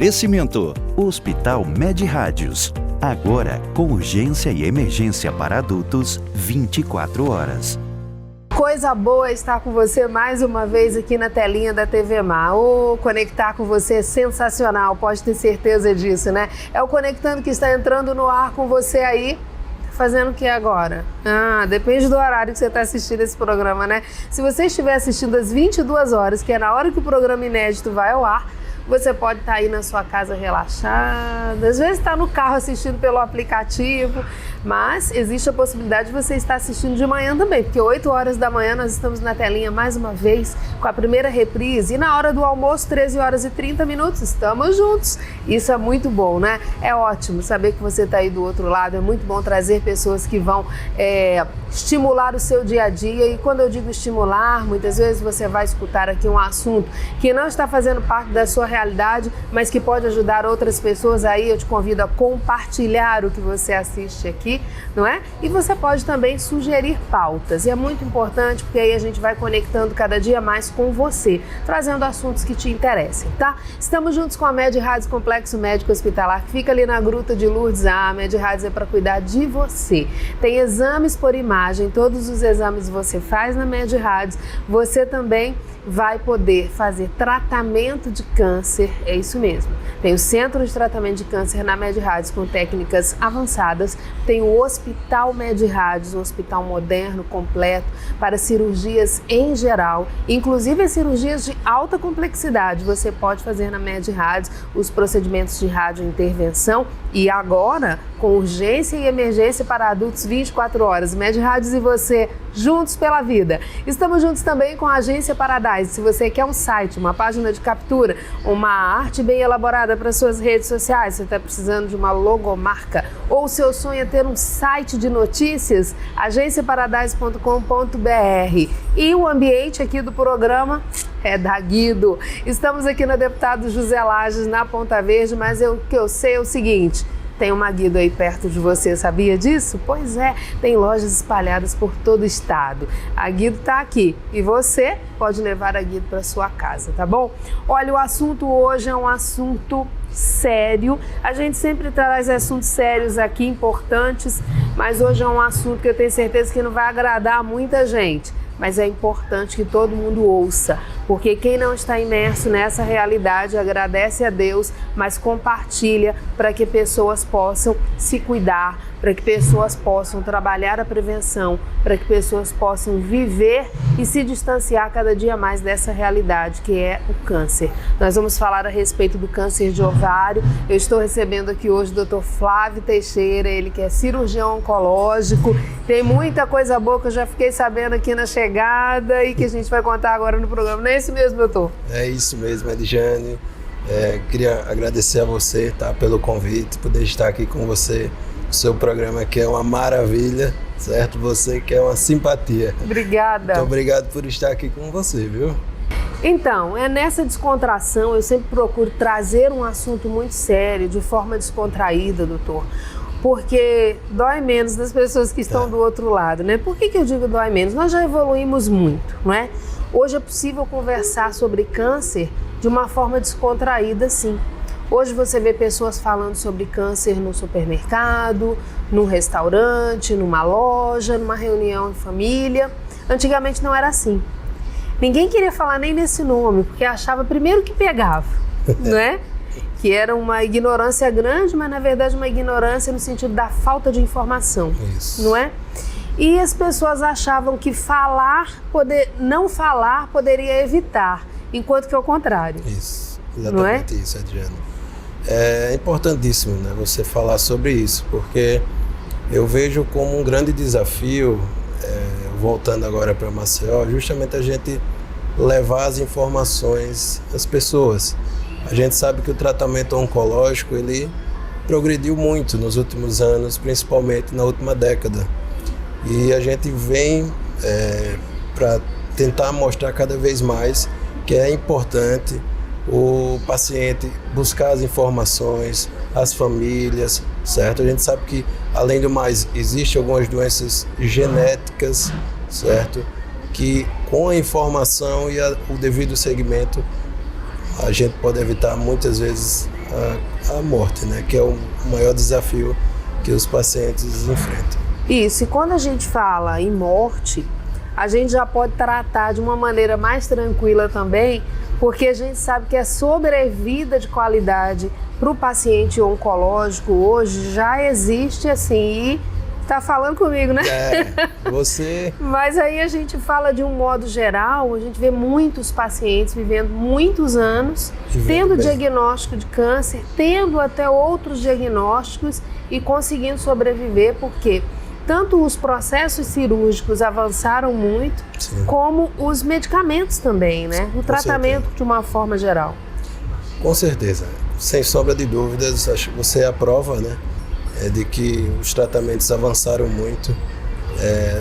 Oferecimento: Hospital Med Rádios. Agora com urgência e emergência para adultos 24 horas. Coisa boa estar com você mais uma vez aqui na telinha da TV Mar. Conectar com você é sensacional, pode ter certeza disso, né? É o Conectando que está entrando no ar com você aí. Fazendo o que agora? Depende do horário que você está assistindo esse programa, né? Se você estiver assistindo às 22 horas, que é na hora que o programa inédito vai ao ar, você pode estar aí na sua casa relaxada, às vezes está no carro assistindo pelo aplicativo, mas existe a possibilidade de você estar assistindo de manhã também, porque 8 horas da manhã nós estamos na telinha mais uma vez com a primeira reprise e na hora do almoço, 13 horas e 30 minutos, estamos juntos. Isso é muito bom, né? É ótimo saber que você está aí do outro lado, é muito bom trazer pessoas que vão estimular o seu dia a dia, e quando eu digo estimular, muitas vezes você vai escutar aqui um assunto que não está fazendo parte da sua realidade, mas que pode ajudar outras pessoas. Aí eu te convido a compartilhar o que você assiste aqui, não é? E você pode também sugerir pautas, e é muito importante porque aí a gente vai conectando cada dia mais com você, trazendo assuntos que te interessem, tá? Estamos juntos com a Med Rádios Complexo Médico Hospitalar, que fica ali na Gruta de Lourdes. A Med Rádios é para cuidar de você. Tem exames por imagem, todos os exames você faz na Med Rádios. Você também vai poder fazer tratamento de câncer, é isso mesmo. Tem o Centro de Tratamento de Câncer na Med Rádios com técnicas avançadas, tem o Hospital Med Rádios, um hospital moderno, completo, para cirurgias em geral, inclusive as cirurgias de alta complexidade, você pode fazer na Med Rádios, os procedimentos de radiointervenção, e agora com urgência e emergência para adultos 24 horas, Med Rádios e você, juntos pela vida. Estamos juntos também com a Agência Paradise. Se você quer um site, uma página de captura, uma arte bem elaborada para suas redes sociais, você está precisando de uma logomarca, ou o seu sonho é ter um site de notícias, agenciaparadise.com.br. E o ambiente aqui do programa é da Guido. Estamos aqui na Deputado José Lages, na Ponta Verde, mas o que eu sei é o seguinte: tem uma Guido aí perto de você, sabia disso? Pois é, tem lojas espalhadas por todo o estado. A Guido está aqui e você pode levar a Guido para sua casa, tá bom? Olha, o assunto hoje é um assunto sério. A gente sempre traz assuntos sérios aqui, importantes, mas hoje é um assunto que eu tenho certeza que não vai agradar a muita gente. Mas é importante que todo mundo ouça, porque quem não está imerso nessa realidade agradece a Deus, mas compartilha para que pessoas possam se cuidar, para que pessoas possam trabalhar a prevenção, para que pessoas possam viver e se distanciar cada dia mais dessa realidade que é o câncer. Nós vamos falar a respeito do câncer de ovário. Eu estou recebendo aqui hoje o Dr. Flávio Teixeira, ele que é cirurgião oncológico. Tem muita coisa boa que eu já fiquei sabendo aqui na chegada e que a gente vai contar agora no programa. Não é isso mesmo, doutor? É isso mesmo, Edjane. Queria agradecer a você, tá, pelo convite, poder estar aqui com você. O seu programa aqui é uma maravilha, certo? Você que é uma simpatia. Obrigada. Muito obrigado por estar aqui com você, viu? Então, é nessa descontração, eu sempre procuro trazer um assunto muito sério, de forma descontraída, doutor, porque dói menos das pessoas que estão do outro lado, né? Por que eu digo dói menos? Nós já evoluímos muito, não é? Hoje é possível conversar sobre câncer de uma forma descontraída, sim. Hoje você vê pessoas falando sobre câncer no supermercado, num restaurante, numa loja, numa reunião em família. Antigamente não era assim. Ninguém queria falar nem nesse nome, porque achava primeiro que pegava, né? Que era uma ignorância grande, mas na verdade uma ignorância no sentido da falta de informação, Isso. não é? E as pessoas achavam que não falar poderia evitar, enquanto que é o contrário. Isso, exatamente isso, Adriana. É importantíssimo, né, você falar sobre isso, porque eu vejo como um grande desafio, voltando agora para Maceió, justamente a gente levar as informações às pessoas. A gente sabe que o tratamento oncológico, ele progrediu muito nos últimos anos, principalmente na última década. E a gente vem para tentar mostrar cada vez mais que é importante o paciente buscar as informações, as famílias, certo? A gente sabe que, além do mais, existem algumas doenças genéticas, certo? Que com a informação e o devido segmento, a gente pode evitar muitas vezes a morte, né? Que é o maior desafio que os pacientes enfrentam. Isso, e quando a gente fala em morte, a gente já pode tratar de uma maneira mais tranquila também, porque a gente sabe que a sobrevida de qualidade para o paciente oncológico hoje já existe assim, e tá falando comigo, né? Você... Mas aí a gente fala de um modo geral, a gente vê muitos pacientes vivendo muitos anos, tendo diagnóstico de câncer, tendo até outros diagnósticos e conseguindo sobreviver, porque tanto os processos cirúrgicos avançaram muito, sim, como os medicamentos também, né? O tratamento de uma forma geral. Com certeza, sem sombra de dúvidas, acho que você é a prova, né? De que os tratamentos avançaram muito,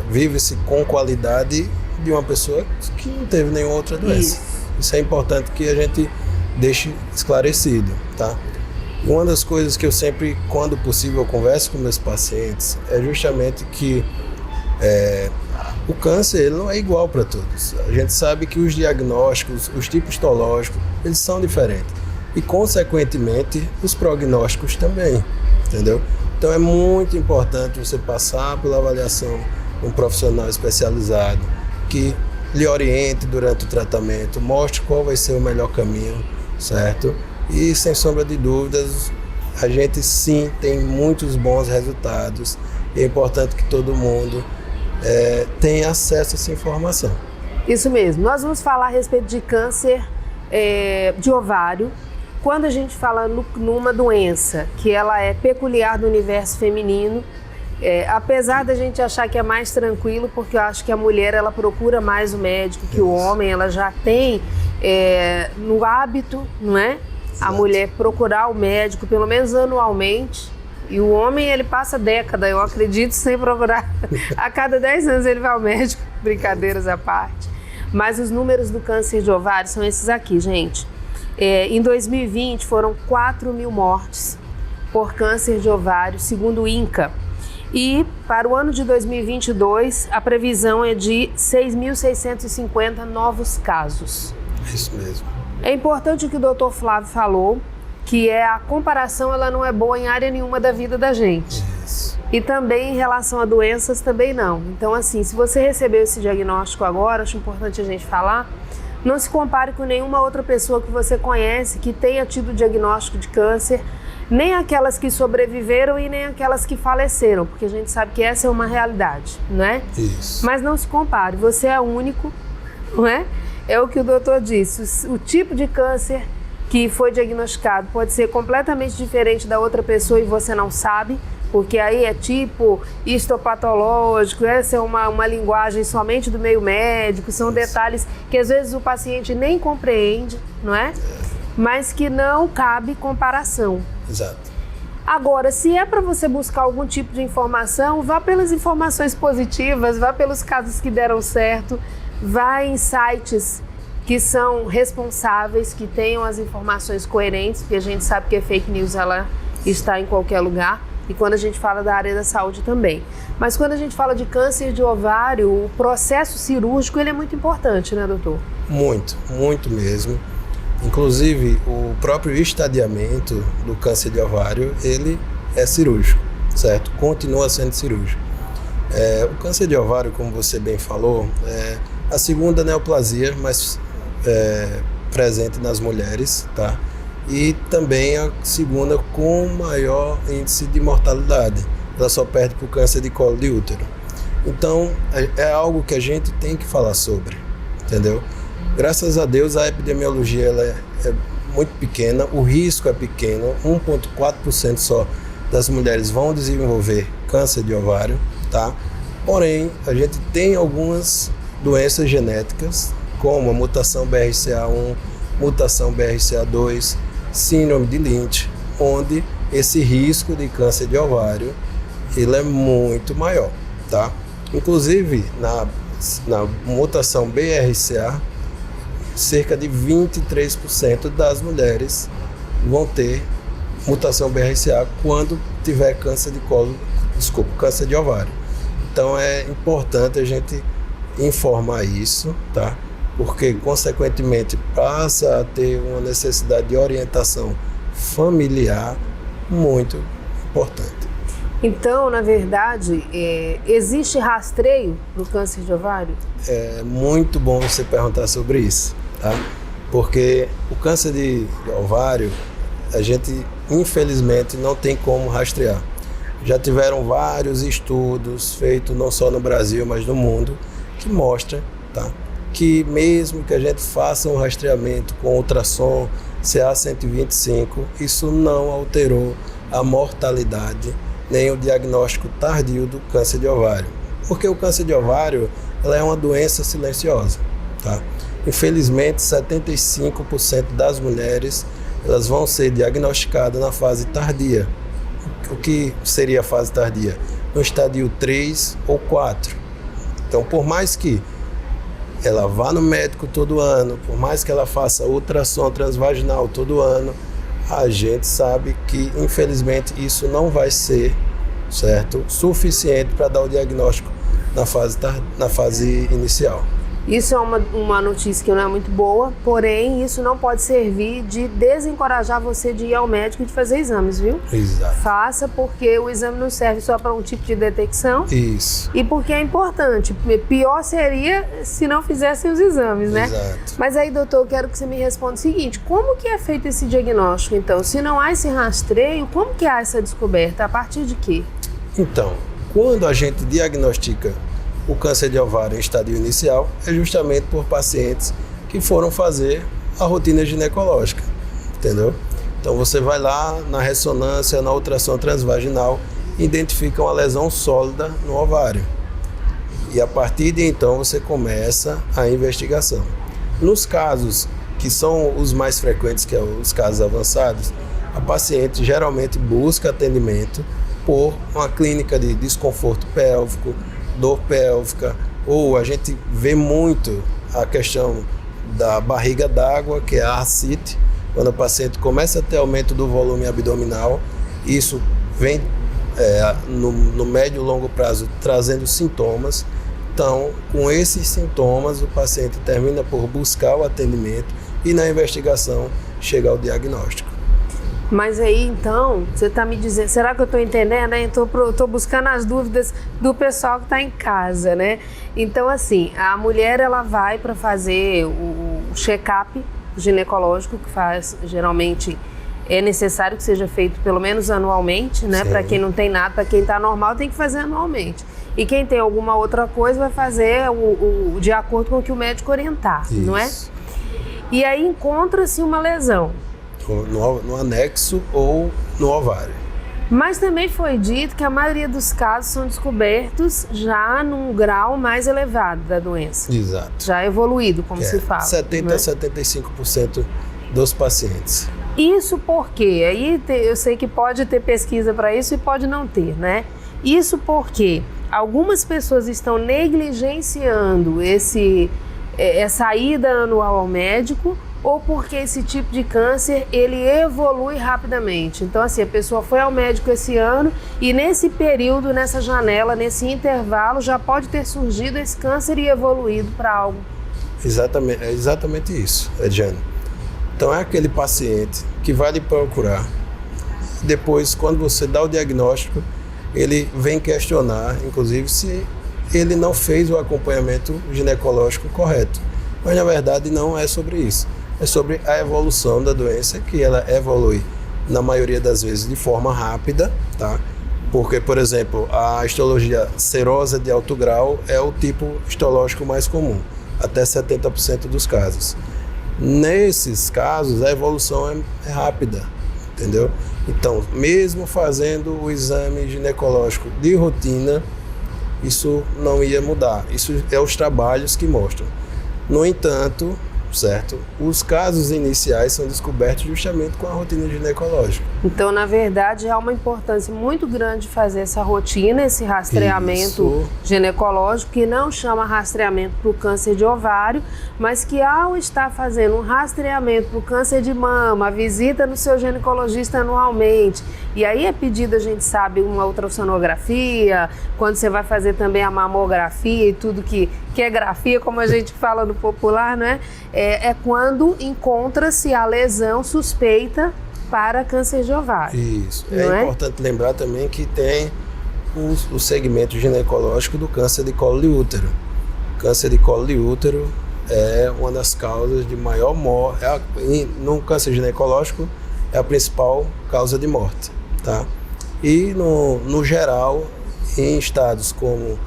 vive-se com qualidade de uma pessoa que não teve nenhuma outra doença. Isso é importante que a gente deixe esclarecido, tá? Uma das coisas que eu sempre, quando possível, converso com meus pacientes é justamente que o câncer ele não é igual para todos. A gente sabe que os diagnósticos, os tipos histológicos, eles são diferentes. E, consequentemente, os prognósticos também, entendeu? Então, é muito importante você passar pela avaliação de um profissional especializado que lhe oriente durante o tratamento, mostre qual vai ser o melhor caminho, certo? E, sem sombra de dúvidas, a gente sim tem muitos bons resultados. E é importante que todo mundo tenha acesso a essa informação. Isso mesmo. Nós vamos falar a respeito de câncer de ovário. Quando a gente fala numa doença que ela é peculiar do universo feminino, apesar da gente achar que é mais tranquilo, porque eu acho que a mulher ela procura mais o médico que o homem, ela já tem no hábito, não é? A mulher procurar o médico pelo menos anualmente, e o homem ele passa década, eu acredito, sem procurar. A cada 10 anos ele vai ao médico, brincadeiras à parte. Mas os números do câncer de ovário são esses aqui, gente. Em 2020 foram 4.000 mortes por câncer de ovário, segundo o INCA. E para o ano de 2022, a previsão é de 6.650 novos casos. Isso mesmo. É importante o que o Dr. Flávio falou, que a comparação ela não é boa em área nenhuma da vida da gente. Isso. E também em relação a doenças também não. Então assim, se você recebeu esse diagnóstico agora, acho importante a gente falar, não se compare com nenhuma outra pessoa que você conhece que tenha tido diagnóstico de câncer, nem aquelas que sobreviveram e nem aquelas que faleceram, porque a gente sabe que essa é uma realidade, não é? Isso. Mas não se compare, você é único, não é? É o que o doutor disse, o tipo de câncer que foi diagnosticado pode ser completamente diferente da outra pessoa e você não sabe, porque aí é tipo histopatológico, essa é uma linguagem somente do meio médico, são detalhes que às vezes o paciente nem compreende, não é? Mas que não cabe comparação. Exato. Agora, se é para você buscar algum tipo de informação, vá pelas informações positivas, vá pelos casos que deram certo, vá em sites que são responsáveis, que tenham as informações coerentes, porque a gente sabe que a fake news ela está em qualquer lugar, e quando a gente fala da área da saúde também. Mas quando a gente fala de câncer de ovário, o processo cirúrgico ele é muito importante, né, doutor? Muito, muito mesmo. Inclusive, o próprio estadiamento do câncer de ovário, ele é cirúrgico, certo? Continua sendo cirúrgico. O câncer de ovário, como você bem falou, é a segunda neoplasia mais presente nas mulheres, tá? E também a segunda com maior índice de mortalidade. Ela só perde para o câncer de colo de útero. Então, é algo que a gente tem que falar sobre, entendeu? Graças a Deus, a epidemiologia ela é muito pequena, o risco é pequeno, 1,4% só das mulheres vão desenvolver câncer de ovário, tá? Porém, a gente tem algumas doenças genéticas, como a mutação BRCA1, mutação BRCA2, síndrome de Lynch, onde esse risco de câncer de ovário ele é muito maior, tá? Inclusive, na mutação BRCA, cerca de 23% das mulheres vão ter mutação BRCA quando tiver câncer de ovário. Então é importante a gente informar isso, tá? Porque consequentemente passa a ter uma necessidade de orientação familiar muito importante. Então, na verdade, existe rastreio para o câncer de ovário? É muito bom você perguntar sobre isso, tá? Porque o câncer de ovário, a gente, infelizmente, não tem como rastrear. Já tiveram vários estudos feitos não só no Brasil, mas no mundo, que mostram, tá, que mesmo que a gente faça um rastreamento com ultrassom CA-125, isso não alterou a mortalidade nem o diagnóstico tardio do câncer de ovário. Porque o câncer de ovário, ela é uma doença silenciosa, tá? Infelizmente, 75% das mulheres, elas vão ser diagnosticadas na fase tardia. O que seria a fase tardia? No estádio 3 ou 4. Então, por mais que ela vá no médico todo ano, por mais que ela faça ultrassom transvaginal todo ano, a gente sabe que, infelizmente, isso não vai ser, certo, suficiente para dar o diagnóstico na fase inicial. Isso é uma notícia que não é muito boa, porém isso não pode servir de desencorajar você de ir ao médico e de fazer exames, viu? Exato. Faça, porque o exame não serve só para um tipo de detecção. Isso. E porque é importante. Pior seria se não fizessem os exames, né? Exato. Mas aí, doutor, eu quero que você me responda o seguinte: como que é feito esse diagnóstico, então? Se não há esse rastreio, como que há essa descoberta? A partir de quê? Então, quando a gente diagnostica o câncer de ovário em estádio inicial, é justamente por pacientes que foram fazer a rotina ginecológica, entendeu? Então você vai lá na ressonância, na ultrassom transvaginal, identifica uma lesão sólida no ovário. E a partir de então você começa a investigação. Nos casos que são os mais frequentes, que são os casos avançados, a paciente geralmente busca atendimento por uma clínica de desconforto pélvico, dor pélvica, ou a gente vê muito a questão da barriga d'água, que é a ascite, quando o paciente começa a ter aumento do volume abdominal, isso vem no médio e longo prazo trazendo sintomas. Então, com esses sintomas, o paciente termina por buscar o atendimento e na investigação chega ao diagnóstico. Mas aí, então, você está me dizendo, será que eu estou entendendo? Estou buscando as dúvidas do pessoal que está em casa, né? Então, assim, a mulher, ela vai para fazer o check-up ginecológico, que faz, geralmente, é necessário que seja feito pelo menos anualmente, né? Para quem não tem nada, para quem está normal, tem que fazer anualmente. E quem tem alguma outra coisa vai fazer de acordo com o que o médico orientar, isso, não é? E aí encontra-se uma lesão. No anexo ou no ovário. Mas também foi dito que a maioria dos casos são descobertos já num grau mais elevado da doença. Exato. Já evoluído, como se fala. 70% né? a 75% dos pacientes. Isso porque, aí eu sei que pode ter pesquisa para isso e pode não ter, né? Isso porque algumas pessoas estão negligenciando essa ida anual ao médico, ou porque esse tipo de câncer, ele evolui rapidamente. Então, assim, a pessoa foi ao médico esse ano e nesse período, nessa janela, nesse intervalo, já pode ter surgido esse câncer e evoluído para algo. Exatamente, é exatamente isso, Ediane. Então, é aquele paciente que vai lhe procurar. Depois, quando você dá o diagnóstico, ele vem questionar, inclusive, se ele não fez o acompanhamento ginecológico correto. Mas, na verdade, não é sobre isso. É sobre a evolução da doença, que ela evolui, na maioria das vezes, de forma rápida, tá? Porque, por exemplo, a histologia serosa de alto grau é o tipo histológico mais comum, até 70% dos casos. Nesses casos, a evolução é rápida, entendeu? Então, mesmo fazendo o exame ginecológico de rotina, isso não ia mudar. Isso é os trabalhos que mostram. No entanto, certo? Os casos iniciais são descobertos justamente com a rotina ginecológica. Então, na verdade, há uma importância muito grande de fazer essa rotina, esse rastreamento ginecológico, que não chama rastreamento para o câncer de ovário, mas que ao estar fazendo um rastreamento para o câncer de mama, a visita no seu ginecologista anualmente, e aí é pedido, a gente sabe, uma ultrassonografia, quando você vai fazer também a mamografia e tudo que é grafia, como a gente fala no popular, né? É quando encontra-se a lesão suspeita para câncer de ovário. Isso. Não é importante lembrar também que tem o segmento ginecológico do câncer de colo de útero. Câncer de colo de útero é uma das causas de maior morte. No câncer ginecológico é a principal causa de morte, tá? E no geral, em estados como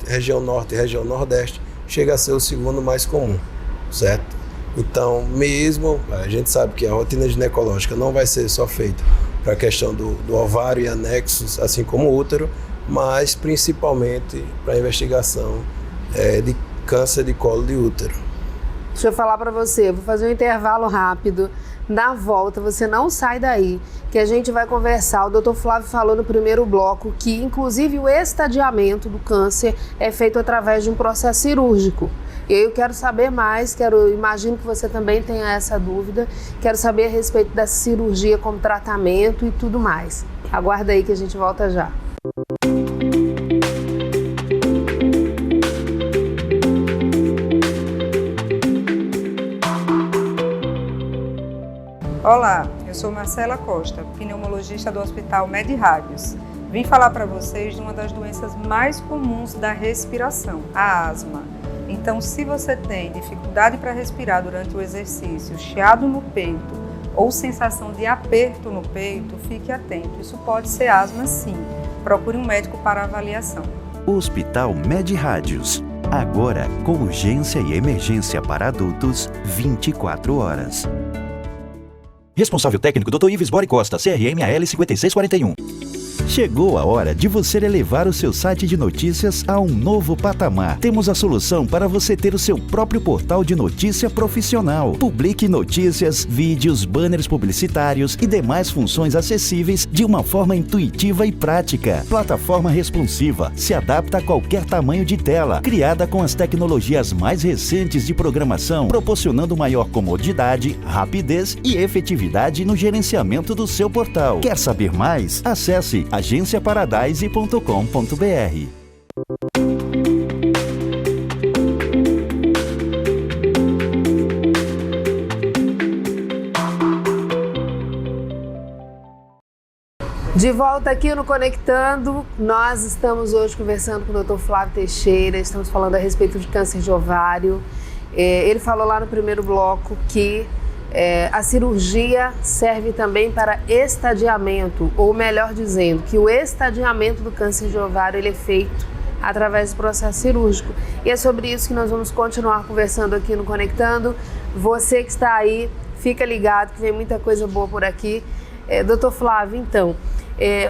região norte e região nordeste, chega a ser o segundo mais comum, certo? Então, mesmo, a gente sabe que a rotina ginecológica não vai ser só feita para a questão do ovário e anexos, assim como o útero, mas principalmente para a investigação de câncer de colo de útero. Deixa eu falar para você, vou fazer um intervalo rápido. Na volta, você não sai daí, que a gente vai conversar. O Dr. Flávio falou no primeiro bloco que, inclusive, o estadiamento do câncer é feito através de um processo cirúrgico. E aí eu quero saber mais, imagino que você também tenha essa dúvida, quero saber a respeito dessa cirurgia como tratamento e tudo mais. Aguarda aí que a gente volta já. Olá, eu sou Marcela Costa, pneumologista do Hospital Med-Radios. Vim falar para vocês de uma das doenças mais comuns da respiração, a asma. Então, se você tem dificuldade para respirar durante o exercício, chiado no peito ou sensação de aperto no peito, fique atento. Isso pode ser asma sim. Procure um médico para avaliação. Hospital Med-Radios. Agora com urgência e emergência para adultos 24 horas. Responsável técnico Dr. Ives Bori Costa, CRM AL 5641. Chegou a hora de você elevar o seu site de notícias a um novo patamar. Temos a solução para você ter o seu próprio portal de notícia profissional. Publique notícias, vídeos, banners publicitários e demais funções acessíveis de uma forma intuitiva e prática. Plataforma responsiva, se adapta a qualquer tamanho de tela, criada com as tecnologias mais recentes de programação, proporcionando maior comodidade, rapidez e efetividade no gerenciamento do seu portal. Quer saber mais? Acesse agenciaparadise.com.br. De volta aqui no Conectando, nós estamos hoje conversando com o Dr. Flávio Teixeira, estamos falando a respeito de câncer de ovário. Ele falou lá no primeiro bloco que a cirurgia serve também para estadiamento, ou melhor dizendo, que o estadiamento do câncer de ovário ele é feito através do processo cirúrgico. E é sobre isso que nós vamos continuar conversando aqui no Conectando. Você que está aí, fica ligado que vem muita coisa boa por aqui. Dr. Flávio, então,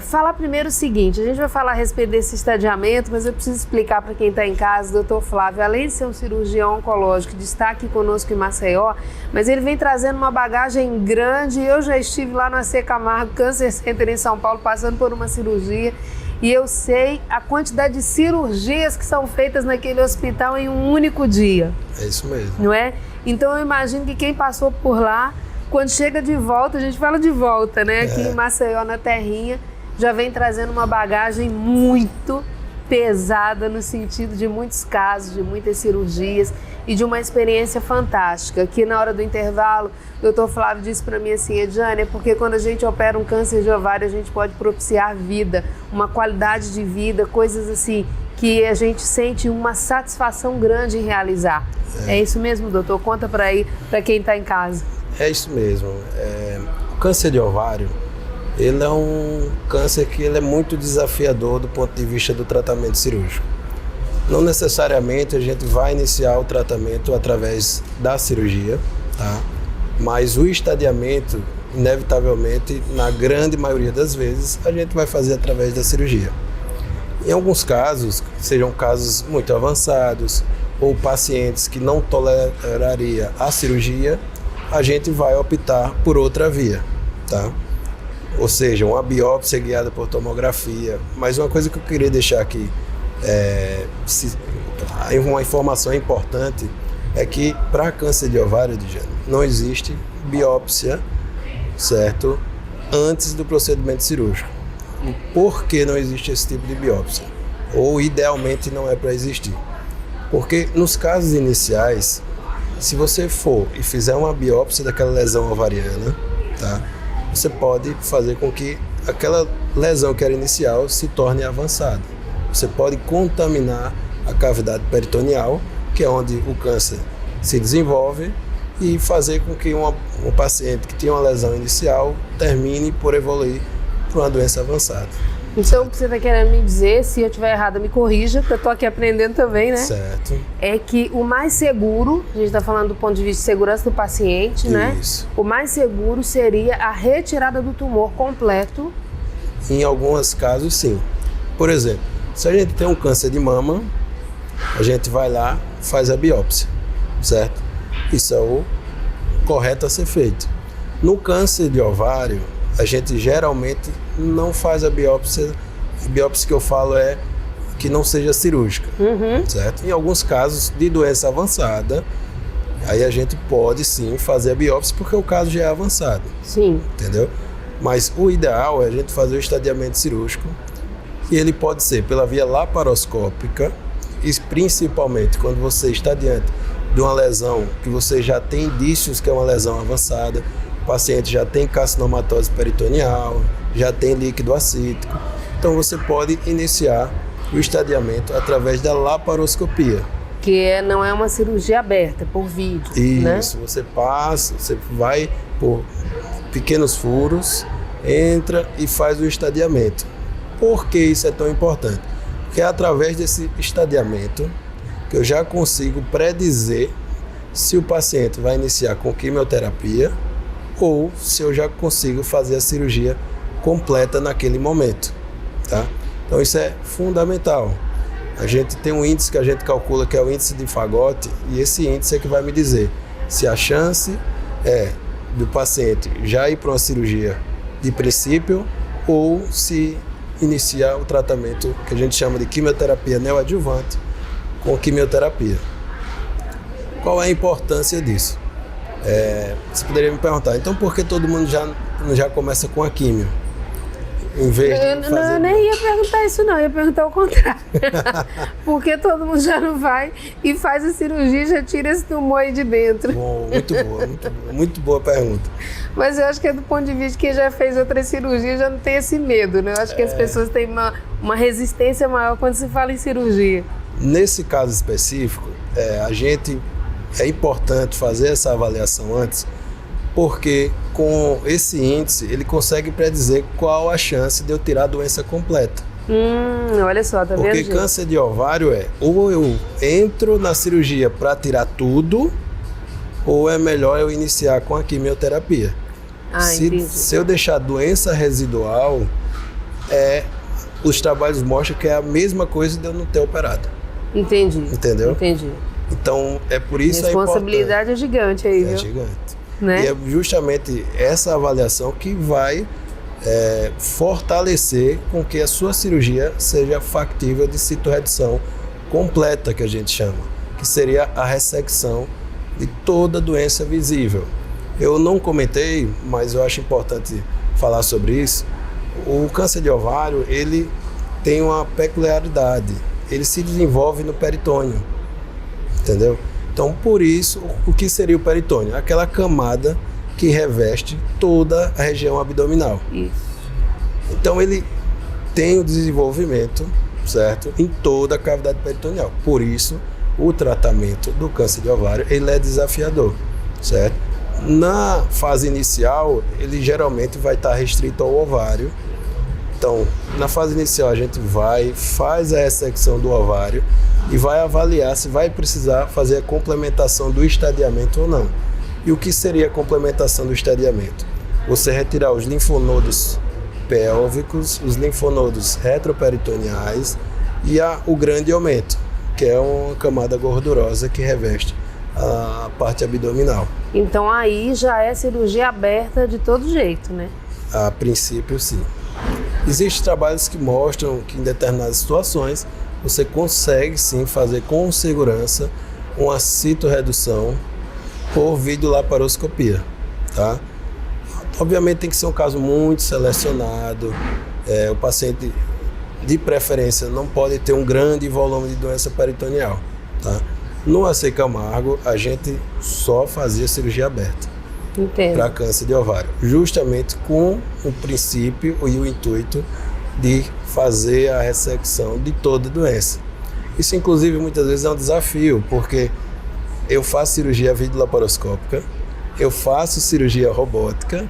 falar primeiro o seguinte, a gente vai falar a respeito desse estadiamento, mas eu preciso explicar para quem está em casa. Dr. Flávio, além de ser um cirurgião oncológico, está aqui conosco em Maceió, mas ele vem trazendo uma bagagem grande. Eu já estive lá no AC Camargo Cancer Center em São Paulo, passando por uma cirurgia, e eu sei a quantidade de cirurgias que são feitas naquele hospital em um único dia. É isso mesmo. Não é? Então eu imagino que quem passou por lá, quando chega de volta, a gente fala de volta, né? Aqui em Maceió, na terrinha, já vem trazendo uma bagagem muito pesada no sentido de muitos casos, de muitas cirurgias e de uma experiência fantástica. Aqui na hora do intervalo, o Dr. Flávio disse para mim assim, Ediane, é porque quando a gente opera um câncer de ovário, a gente pode propiciar vida, uma qualidade de vida, coisas assim que a gente sente uma satisfação grande em realizar. É isso mesmo, doutor? Conta para aí, para quem está em casa. É isso mesmo. O câncer de ovário, ele é um câncer que ele é muito desafiador do ponto de vista do tratamento cirúrgico. Não necessariamente a gente vai iniciar o tratamento através da cirurgia, tá? Mas o estadiamento, inevitavelmente, na grande maioria das vezes, a gente vai fazer através da cirurgia. Em alguns casos, sejam casos muito avançados ou pacientes que não tolerariam a cirurgia, a gente vai optar por outra via, tá? Ou seja, uma biópsia guiada por tomografia. Mas uma coisa que eu queria deixar aqui, uma informação importante, é que para câncer de ovário, não existe biópsia, certo? Antes do procedimento cirúrgico. Por que não existe esse tipo de biópsia? Ou idealmente não é para existir? Porque nos casos iniciais, se você for e fizer uma biópsia daquela lesão ovariana, tá? você pode fazer com que aquela lesão que era inicial se torne avançada. Você pode contaminar a cavidade peritoneal, que é onde o câncer se desenvolve, e fazer com que um paciente que tinha uma lesão inicial termine por evoluir para uma doença avançada. Então, o que você está querendo me dizer, se eu estiver errada, me corrija, porque eu estou aqui aprendendo também, né? Certo. É que o mais seguro, a gente está falando do ponto de vista de segurança do paciente, né? Isso. O mais seguro seria a retirada do tumor completo. Em alguns casos, sim. Por exemplo, se a gente tem um câncer de mama, a gente vai lá, faz a biópsia, certo? Isso é o correto a ser feito. No câncer de ovário, a gente geralmente não faz a biópsia. A biópsia que eu falo é que não seja cirúrgica, certo? Em alguns casos de doença avançada, aí a gente pode sim fazer a biópsia porque o caso já é avançado. Sim. Entendeu? Mas o ideal é a gente fazer o estadiamento cirúrgico, e ele pode ser pela via laparoscópica, e principalmente quando você está diante de uma lesão que você já tem indícios que é uma lesão avançada, o paciente já tem carcinomatose peritoneal, já tem líquido acítico, então você pode iniciar o estadiamento através da laparoscopia. Que não é uma cirurgia aberta, é por vídeo, né? Isso, você passa, você vai por pequenos furos, entra e faz o estadiamento. Por que isso é tão importante? Porque é através desse estadiamento que eu já consigo predizer se o paciente vai iniciar com quimioterapia ou se eu já consigo fazer a cirurgia completa naquele momento, tá? Então isso é fundamental. A gente tem um índice que a gente calcula que é o índice de Fagotti, e esse índice é que vai me dizer se a chance é do paciente já ir para uma cirurgia de princípio ou se iniciar o tratamento que a gente chama de quimioterapia neoadjuvante com quimioterapia. Qual é a importância disso? Você poderia me perguntar, então por que todo mundo já começa com a quimio? Em vez de fazer... Eu nem ia perguntar isso não, ia perguntar o contrário. Porque todo mundo já não vai e faz a cirurgia e já tira esse tumor aí de dentro. Bom, muito boa pergunta. Mas eu acho que é do ponto de vista de quem já fez outras cirurgias já não tem esse medo, né? Eu acho que as pessoas têm uma resistência maior quando se fala em cirurgia. Nesse caso específico, é importante fazer essa avaliação antes, porque com esse índice ele consegue predizer qual a chance de eu tirar a doença completa. Olha só, tá vendo? Porque câncer de ovário ou eu entro na cirurgia para tirar tudo, ou é melhor eu iniciar com a quimioterapia. Se eu deixar a doença residual, os trabalhos mostram que é a mesma coisa de eu não ter operado. Entendi. Entendeu? Entendi. Então, é por isso a responsabilidade é gigante aí, viu? É gigante. Né? E é justamente essa avaliação que vai fortalecer com que a sua cirurgia seja factível de citorredução completa, que a gente chama, que seria a ressecção de toda doença visível. Eu não comentei, mas eu acho importante falar sobre isso. O câncer de ovário, ele tem uma peculiaridade, ele se desenvolve no peritônio, entendeu? Então, por isso, o que seria o peritônio? Aquela camada que reveste toda a região abdominal. Isso. Então, ele tem o desenvolvimento, certo? Em toda a cavidade peritoneal. Por isso, o tratamento do câncer de ovário, ele é desafiador, certo? Na fase inicial, ele geralmente vai estar restrito ao ovário. Então, na fase inicial, a gente faz a ressecção do ovário e vai avaliar se vai precisar fazer a complementação do estadiamento ou não. E o que seria a complementação do estadiamento? Você retirar os linfonodos pélvicos, os linfonodos retroperitoneais e o grande aumento, que é uma camada gordurosa que reveste a parte abdominal. Então aí já é cirurgia aberta de todo jeito, né? A princípio, sim. Existem trabalhos que mostram que em determinadas situações você consegue sim fazer com segurança uma citorredução por videolaparoscopia, tá? Obviamente tem que ser um caso muito selecionado, o paciente de preferência não pode ter um grande volume de doença peritoneal, tá? No AC Camargo a gente só fazia cirurgia aberta. para câncer de ovário, justamente com o princípio e o intuito de fazer a ressecção de toda a doença. Isso, inclusive, muitas vezes é um desafio, porque eu faço cirurgia videolaparoscópica, eu faço cirurgia robótica,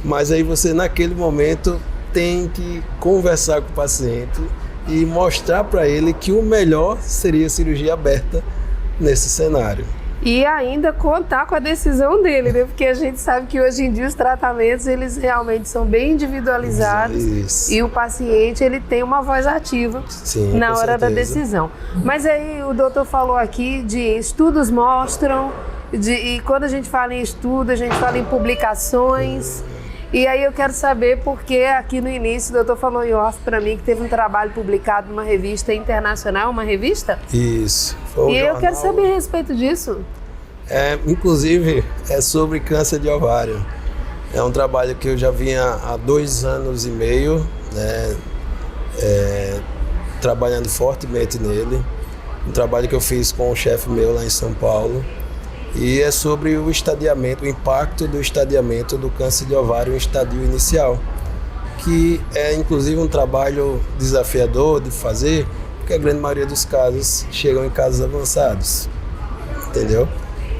mas aí você, naquele momento, tem que conversar com o paciente e mostrar para ele que o melhor seria a cirurgia aberta nesse cenário. E ainda contar com a decisão dele, né? Porque a gente sabe que hoje em dia os tratamentos, eles realmente são bem individualizados. Isso. E o paciente, ele tem uma voz ativa. Sim, na hora da decisão. Mas aí o doutor falou aqui de estudos mostram, e quando a gente fala em estudo, a gente fala em publicações. E aí eu quero saber porque aqui no início o doutor falou em off para mim que teve um trabalho publicado numa revista internacional, uma revista? Isso. E eu quero saber a respeito disso. Inclusive, é sobre câncer de ovário. É um trabalho que eu já vinha há 2 anos e meio, né, trabalhando fortemente nele. Um trabalho que eu fiz com um chefe meu lá em São Paulo. E é sobre o estadiamento, o impacto do estadiamento do câncer de ovário em estadio inicial, que é inclusive um trabalho desafiador de fazer, porque a grande maioria dos casos chegam em casos avançados, entendeu?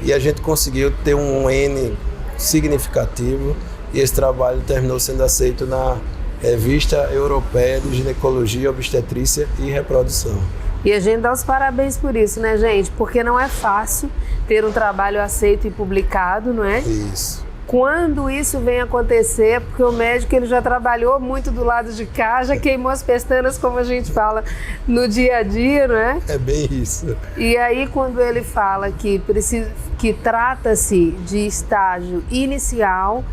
E a gente conseguiu ter um N significativo e esse trabalho terminou sendo aceito na Revista Europeia de Ginecologia, Obstetrícia e Reprodução. E a gente dá os parabéns por isso, né, gente? Porque não é fácil ter um trabalho aceito e publicado, não é? Isso. Quando isso vem acontecer, porque o médico ele já trabalhou muito do lado de cá, já queimou as pestanas, como a gente fala no dia a dia, não é? É bem isso. E aí quando ele fala que trata-se de estágio inicial,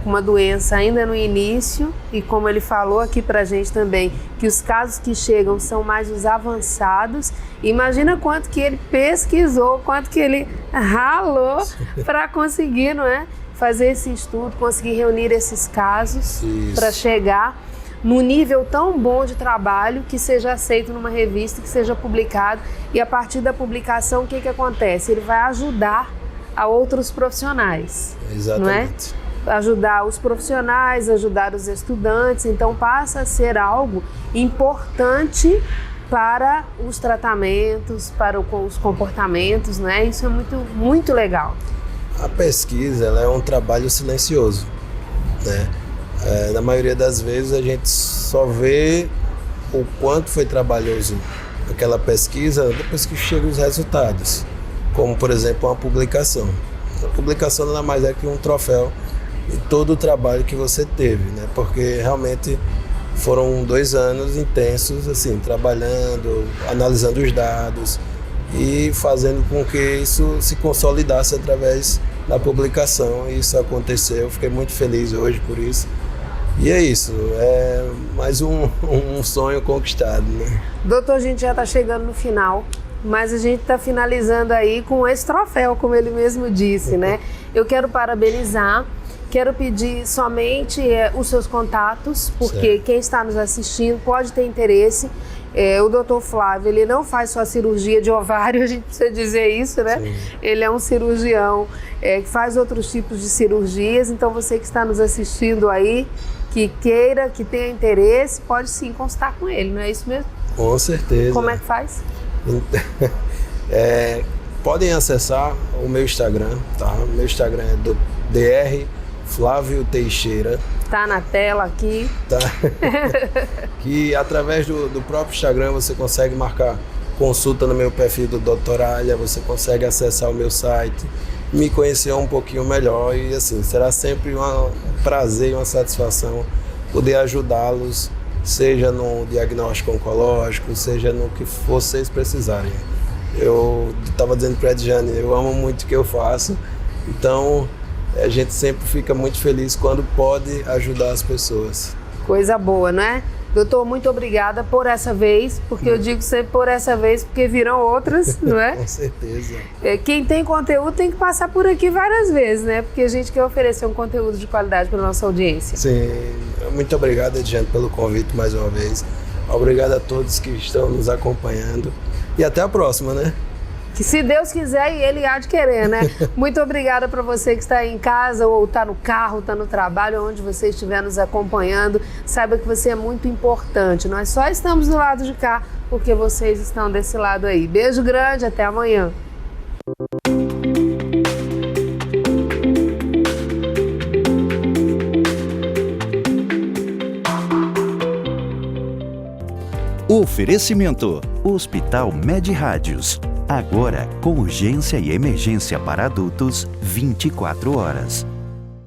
com uma doença ainda no início, e como ele falou aqui pra gente também, que os casos que chegam são mais os avançados. Imagina quanto que ele pesquisou, quanto que ele ralou para conseguir, não é? Fazer esse estudo, conseguir reunir esses casos para chegar num nível tão bom de trabalho que seja aceito numa revista, que seja publicado, e a partir da publicação o que acontece? Ele vai ajudar a outros profissionais. Exatamente. Não é? Ajudar os profissionais, ajudar os estudantes, então passa a ser algo importante para os tratamentos, para os comportamentos, né? Isso é muito, muito legal. A pesquisa, ela é um trabalho silencioso, né? Na maioria das vezes a gente só vê o quanto foi trabalhoso aquela pesquisa depois que chegam os resultados, como por exemplo uma publicação. A publicação nada mais é que um troféu de todo o trabalho que você teve, né? Porque realmente foram 2 anos intensos, assim, trabalhando, analisando os dados e fazendo com que isso se consolidasse através da publicação. E isso aconteceu, eu fiquei muito feliz hoje por isso. E é isso, é mais um sonho conquistado, né? Doutor, a gente já está chegando no final, mas a gente está finalizando aí com esse troféu, como ele mesmo disse, né? Eu quero parabenizar. Quero pedir somente os seus contatos, porque certo. Quem está nos assistindo pode ter interesse. O doutor Flávio, ele não faz só cirurgia de ovário, a gente precisa dizer isso, né? Sim. Ele é um cirurgião que faz outros tipos de cirurgias, então você que está nos assistindo aí, que queira, que tenha interesse, pode sim consultar com ele, não é isso mesmo? Com certeza. Como é que faz? Podem acessar o meu Instagram, tá? O meu Instagram é do Dr. Flávio Teixeira. Tá na tela aqui. Tá. Que através do próprio Instagram você consegue marcar consulta no meu perfil do Dr. Alha, você consegue acessar o meu site, me conhecer um pouquinho melhor e assim, será sempre um prazer e uma satisfação poder ajudá-los, seja no diagnóstico oncológico, seja no que vocês precisarem. Eu estava dizendo para a Edjane, eu amo muito o que eu faço, então a gente sempre fica muito feliz quando pode ajudar as pessoas. Coisa boa, não é? Doutor, muito obrigada por essa vez, porque eu digo sempre por essa vez, porque virão outras, não é? Com certeza. Quem tem conteúdo tem que passar por aqui várias vezes, né? Porque a gente quer oferecer um conteúdo de qualidade para a nossa audiência. Sim, muito obrigado, Edjane, pelo convite mais uma vez. Obrigado a todos que estão nos acompanhando e até a próxima, né? Que se Deus quiser e Ele há de querer, né? Muito obrigada para você que está aí em casa ou está no carro, está no trabalho, onde você estiver nos acompanhando. Saiba que você é muito importante. Nós só estamos do lado de cá porque vocês estão desse lado aí. Beijo grande, até amanhã. Oferecimento: Hospital Med Rádios. Agora com urgência e emergência para adultos 24 horas.